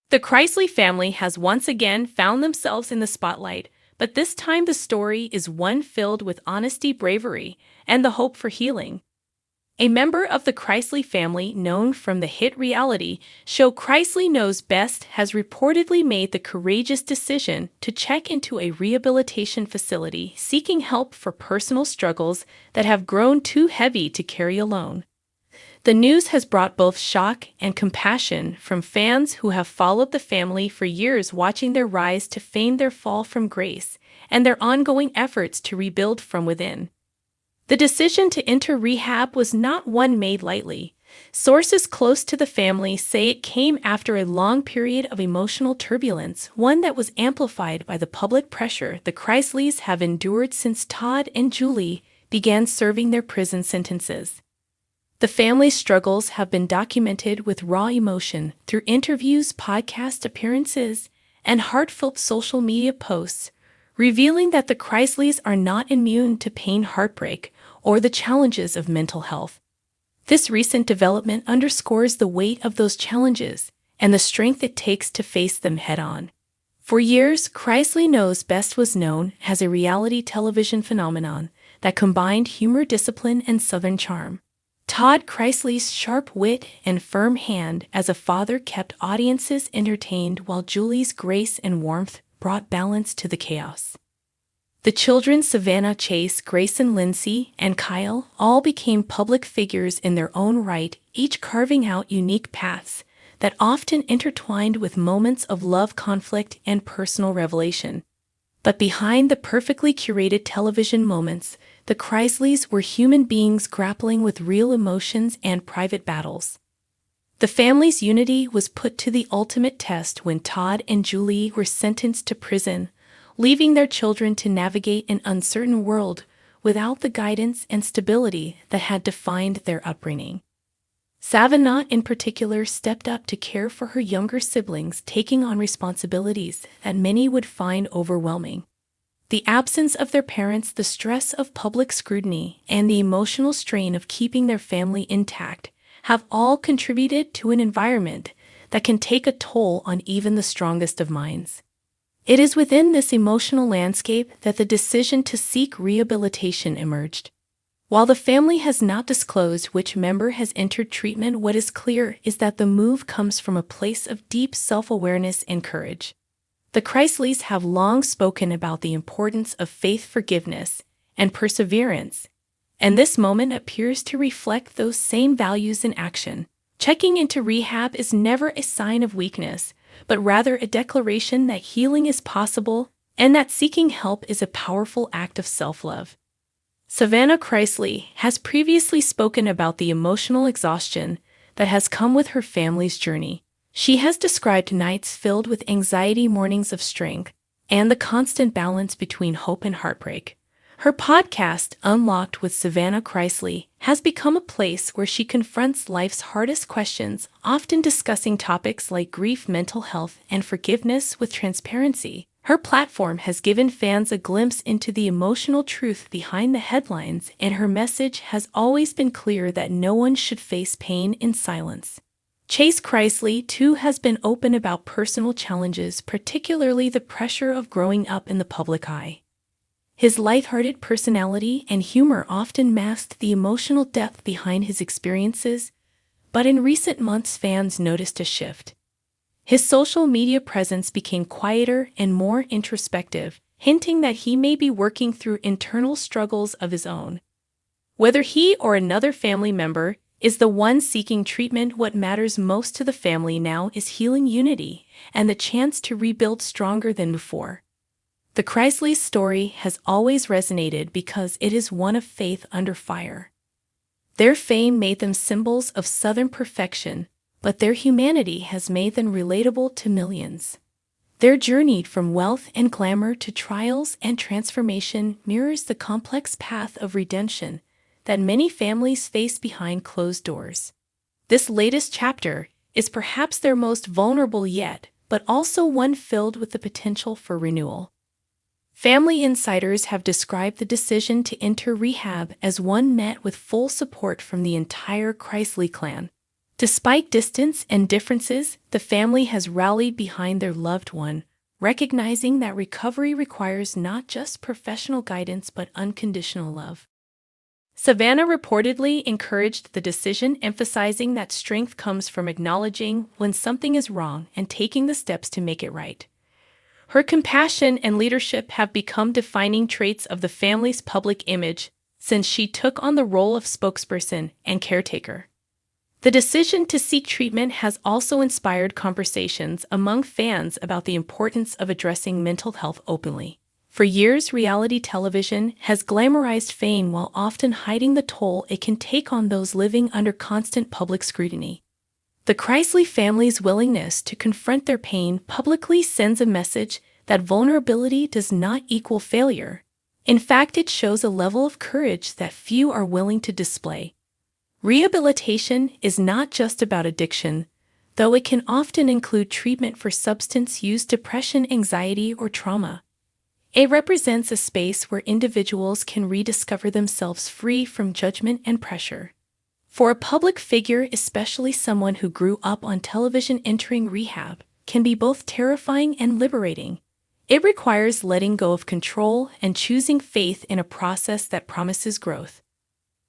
The Chrisley family has once again found themselves in the spotlight, but this time the story is one filled with honesty, bravery, and the hope for healing. A member of the Chrisley family known from the hit reality show Chrisley Knows Best has reportedly made the courageous decision to check into a rehabilitation facility seeking help for personal struggles that have grown too heavy to carry alone. The news has brought both shock and compassion from fans who have followed the family for years, watching their rise to fame, their fall from grace, and their ongoing efforts to rebuild from within. The decision to enter rehab was not one made lightly. Sources close to the family say it came after a long period of emotional turbulence, one that was amplified by the public pressure the Chrisleys have endured since Todd and Julie began serving their prison sentences. The family's struggles have been documented with raw emotion through interviews, podcast appearances, and heartfelt social media posts, revealing that the Chrisleys are not immune to pain, heartbreak, or the challenges of mental health. This recent development underscores the weight of those challenges and the strength it takes to face them head-on. For years, Chrisley Knows Best was known as a reality television phenomenon that combined humor, discipline, and Southern charm. Todd Chrisley's sharp wit and firm hand as a father kept audiences entertained, while Julie's grace and warmth brought balance to the chaos. The children Savannah, Chase, Grayson, Lindsay, and Kyle all became public figures in their own right, each carving out unique paths that often intertwined with moments of love, conflict, and personal revelation. But behind the perfectly curated television moments, the Chrisleys were human beings grappling with real emotions and private battles. The family's unity was put to the ultimate test when Todd and Julie were sentenced to prison, leaving their children to navigate an uncertain world without the guidance and stability that had defined their upbringing. Savannah, in particular, stepped up to care for her younger siblings, taking on responsibilities that many would find overwhelming. The absence of their parents, the stress of public scrutiny, and the emotional strain of keeping their family intact have all contributed to an environment that can take a toll on even the strongest of minds. It is within this emotional landscape that the decision to seek rehabilitation emerged. While the family has not disclosed which member has entered treatment, what is clear is that the move comes from a place of deep self-awareness and courage. The Chrisleys have long spoken about the importance of faith, forgiveness, and perseverance, and this moment appears to reflect those same values in action. Checking into rehab is never a sign of weakness, but rather a declaration that healing is possible and that seeking help is a powerful act of self-love. Savannah Chrisley has previously spoken about the emotional exhaustion that has come with her family's journey. She has described nights filled with anxiety, mornings of strength, and the constant balance between hope and heartbreak. Her podcast, Unlocked with Savannah Chrisley, has become a place where she confronts life's hardest questions, often discussing topics like grief, mental health, and forgiveness with transparency. Her platform has given fans a glimpse into the emotional truth behind the headlines, and her message has always been clear that no one should face pain in silence. Chase Chrisley, too, has been open about personal challenges, particularly the pressure of growing up in the public eye. His lighthearted personality and humor often masked the emotional depth behind his experiences, but in recent months fans noticed a shift. His social media presence became quieter and more introspective, hinting that he may be working through internal struggles of his own. Whether he or another family member is the one seeking treatment, what matters most to the family now is healing, unity, and the chance to rebuild stronger than before. The Chrisleys' story has always resonated because it is one of faith under fire. Their fame made them symbols of Southern perfection, but their humanity has made them relatable to millions. Their journey from wealth and glamour to trials and transformation mirrors the complex path of redemption that many families face behind closed doors. This latest chapter is perhaps their most vulnerable yet, but also one filled with the potential for renewal. Family insiders have described the decision to enter rehab as one met with full support from the entire Chrisley clan. Despite distance and differences, the family has rallied behind their loved one, recognizing that recovery requires not just professional guidance but unconditional love. Savannah reportedly encouraged the decision, emphasizing that strength comes from acknowledging when something is wrong and taking the steps to make it right. Her compassion and leadership have become defining traits of the family's public image since she took on the role of spokesperson and caretaker. The decision to seek treatment has also inspired conversations among fans about the importance of addressing mental health openly. For years, reality television has glamorized fame while often hiding the toll it can take on those living under constant public scrutiny. The Chrisley family's willingness to confront their pain publicly sends a message that vulnerability does not equal failure. In fact, it shows a level of courage that few are willing to display. Rehabilitation is not just about addiction, though it can often include treatment for substance use, depression, anxiety, or trauma. It represents a space where individuals can rediscover themselves free from judgment and pressure. For a public figure, especially someone who grew up on television, entering rehab can be both terrifying and liberating. It requires letting go of control and choosing faith in a process that promises growth.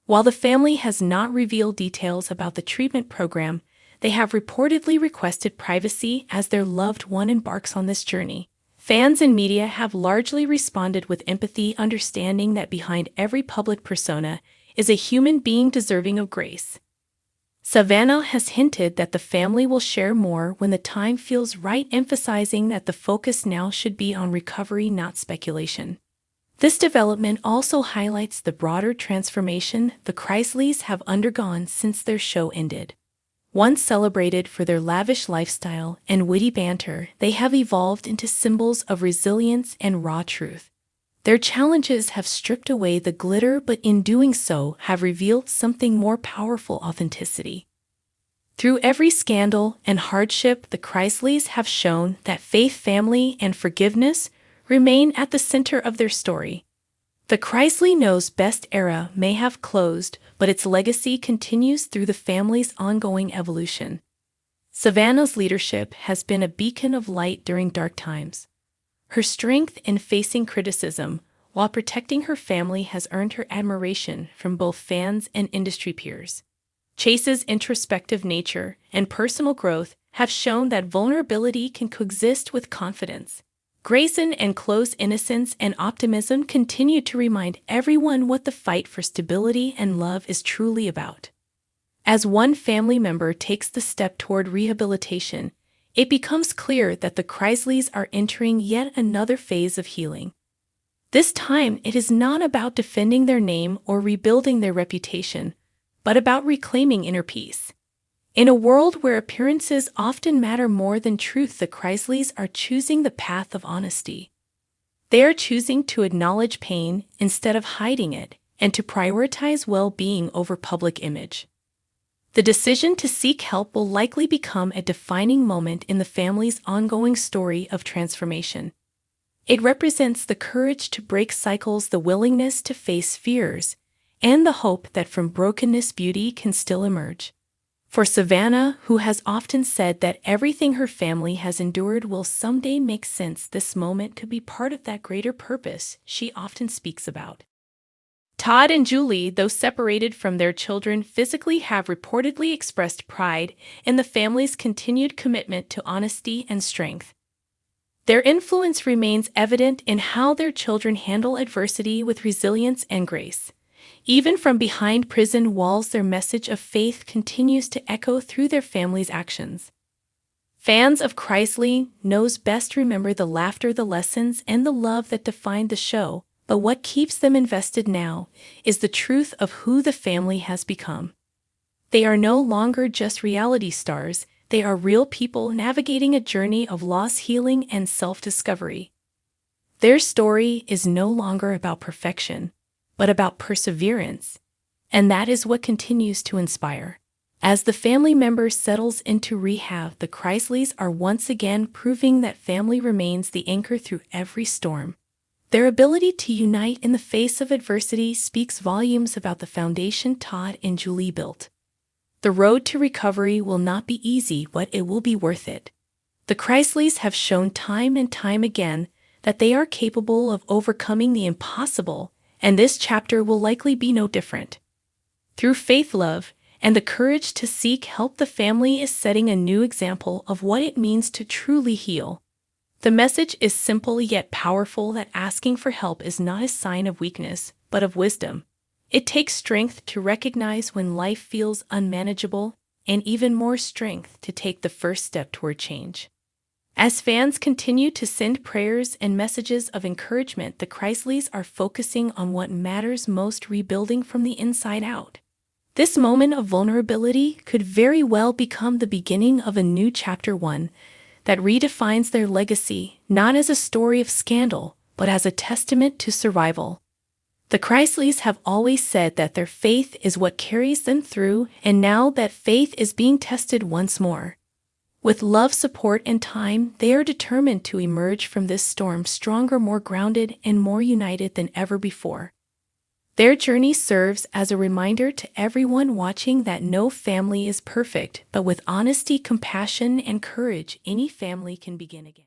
While the family has not revealed details about the treatment program, they have reportedly requested privacy as their loved one embarks on this journey. Fans and media have largely responded with empathy, understanding that behind every public persona is a human being deserving of grace. Savannah has hinted that the family will share more when the time feels right, emphasizing that the focus now should be on recovery, not speculation. This development also highlights the broader transformation the Chrisleys have undergone since their show ended. Once celebrated for their lavish lifestyle and witty banter, they have evolved into symbols of resilience and raw truth. Their challenges have stripped away the glitter, but in doing so have revealed something more powerful: authenticity. Through every scandal and hardship, the Chrisleys have shown that faith, family, and forgiveness remain at the center of their story. The Chrisley Knows Best era may have closed, but its legacy continues through the family's ongoing evolution. Savannah's leadership has been a beacon of light during dark times. Her strength in facing criticism while protecting her family has earned her admiration from both fans and industry peers. Chase's introspective nature and personal growth have shown that vulnerability can coexist with confidence. Grayson and Chloe's innocence and optimism continue to remind everyone what the fight for stability and love is truly about. As one family member takes the step toward rehabilitation, it becomes clear that the Chrisleys are entering yet another phase of healing. This time, it is not about defending their name or rebuilding their reputation, but about reclaiming inner peace. In a world where appearances often matter more than truth, the Chrisleys are choosing the path of honesty. They are choosing to acknowledge pain instead of hiding it, and to prioritize well-being over public image. The decision to seek help will likely become a defining moment in the family's ongoing story of transformation. It represents the courage to break cycles, the willingness to face fears, and the hope that from brokenness beauty can still emerge. For Savannah, who has often said that everything her family has endured will someday make sense, this moment could be part of that greater purpose she often speaks about. Todd and Julie, though separated from their children physically, have reportedly expressed pride in the family's continued commitment to honesty and strength. Their influence remains evident in how their children handle adversity with resilience and grace. Even from behind prison walls, their message of faith continues to echo through their family's actions. Fans of Chrisley Knows Best remember the laughter, the lessons, and the love that defined the show, but what keeps them invested now is the truth of who the family has become. They are no longer just reality stars, they are real people navigating a journey of loss, healing, and self-discovery. Their story is no longer about perfection, but about perseverance, and that is what continues to inspire. As the family member settles into rehab, the Chrisleys are once again proving that family remains the anchor through every storm. Their ability to unite in the face of adversity speaks volumes about the foundation Todd and Julie built. The road to recovery will not be easy, but it will be worth it. The Chrisleys have shown time and time again that they are capable of overcoming the impossible, and this chapter will likely be no different. Through faith, love, and the courage to seek help, the family is setting a new example of what it means to truly heal. The message is simple yet powerful, that asking for help is not a sign of weakness, but of wisdom. It takes strength to recognize when life feels unmanageable, and even more strength to take the first step toward change. As fans continue to send prayers and messages of encouragement, the Chrisleys are focusing on what matters most: rebuilding from the inside out. This moment of vulnerability could very well become the beginning of a new chapter, one that redefines their legacy, not as a story of scandal, but as a testament to survival. The Chrisleys have always said that their faith is what carries them through, and now that faith is being tested once more. With love, support, and time, they are determined to emerge from this storm stronger, more grounded, and more united than ever before. Their journey serves as a reminder to everyone watching that no family is perfect, but with honesty, compassion, and courage, any family can begin again.